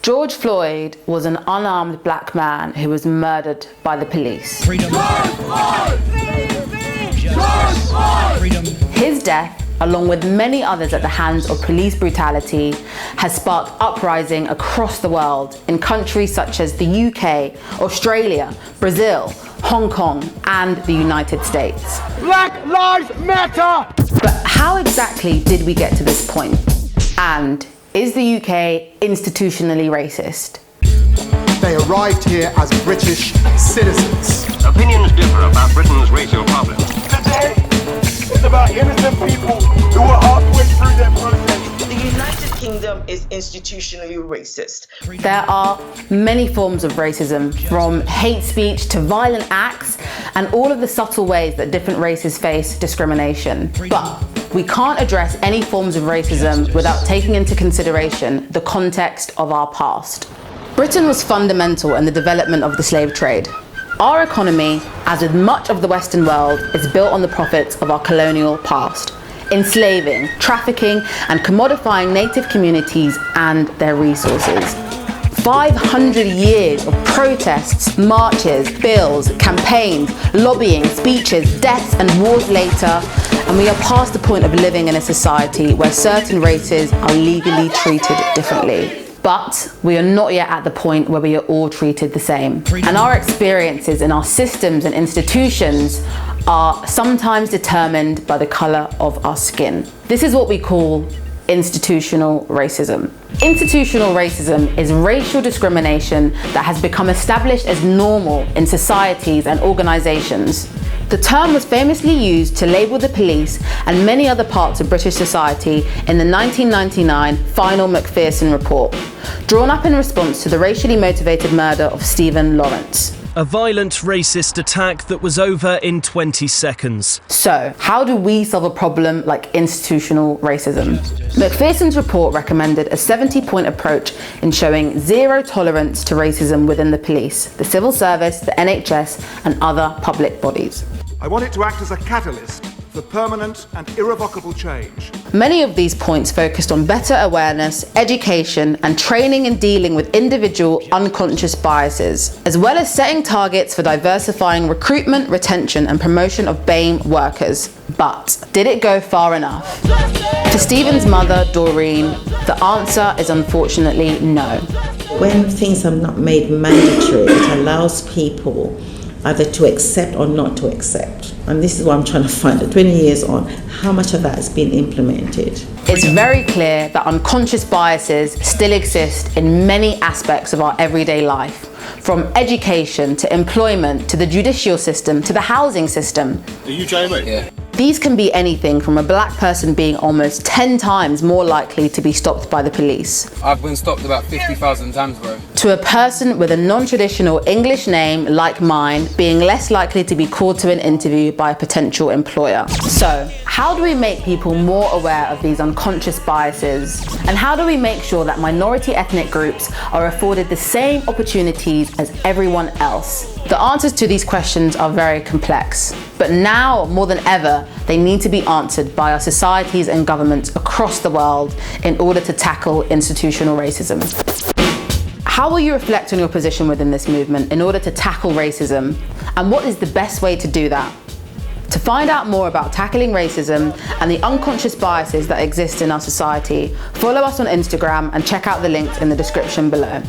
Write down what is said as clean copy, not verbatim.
George Floyd was an unarmed black man who was murdered by the police. Freedom. George Floyd! George Floyd! Freedom. His death, along with many others at the hands of police brutality, has sparked uprising across the world in countries such as the UK, Australia, Brazil, Hong Kong, and the United States. Black Lives Matter! But how exactly did we get to this point? And is the UK institutionally racist? They arrived here as British citizens. Opinions differ about Britain's racial problems. Today, it's about innocent people who are halfway through their protest. The United Kingdom is institutionally racist. There are many forms of racism, from hate speech to violent acts, and all of the subtle ways that different races face discrimination. But we can't address any forms of racism without taking into consideration the context of our past. Britain was fundamental in the development of the slave trade. Our economy, as with much of the Western world, is built on the profits of our colonial past, enslaving, trafficking, and commodifying native communities and their resources. 500 years of protests, marches, bills, campaigns, lobbying, speeches, deaths, and wars later, and we are past the point of living in a society where certain races are legally treated differently. But we are not yet at the point where we are all treated the same. And our experiences in our systems and institutions are sometimes determined by the colour of our skin. This is what we call institutional racism. Institutional racism is racial discrimination that has become established as normal in societies and organisations. The term was famously used to label the police and many other parts of British society in the 1999 final Macpherson Report, drawn up in response to the racially motivated murder of Stephen Lawrence. A violent racist attack that was over in 20 seconds. So, how do we solve a problem like institutional racism? Macpherson's report recommended a 70-point approach in showing zero tolerance to racism within the police, the civil service, the NHS, and other public bodies. I want it to act as a catalyst for permanent and irrevocable change. Many of these points focused on better awareness, education, and training in dealing with individual unconscious biases, as well as setting targets for diversifying recruitment, retention, and promotion of BAME workers. But did it go far enough? To Stephen's mother, Doreen, the answer is unfortunately no. When things are not made mandatory, it allows people either to accept or not to accept. And this is what I'm trying to find out, 20 years on, how much of that has been implemented. It's very clear that unconscious biases still exist in many aspects of our everyday life, from education to employment to the judicial system to the housing system. Are you Jamie? Yeah. These can be anything from a black person being almost 10 times more likely to be stopped by the police. I've been stopped about 50,000 times, bro. To a person with a non-traditional English name like mine being less likely to be called to an interview by a potential employer. So, how do we make people more aware of these unconscious biases? And how do we make sure that minority ethnic groups are afforded the same opportunities as everyone else? The answers to these questions are very complex, but now more than ever, they need to be answered by our societies and governments across the world in order to tackle institutional racism. How will you reflect on your position within this movement in order to tackle racism? And what is the best way to do that? To find out more about tackling racism and the unconscious biases that exist in our society, follow us on Instagram and check out the links in the description below.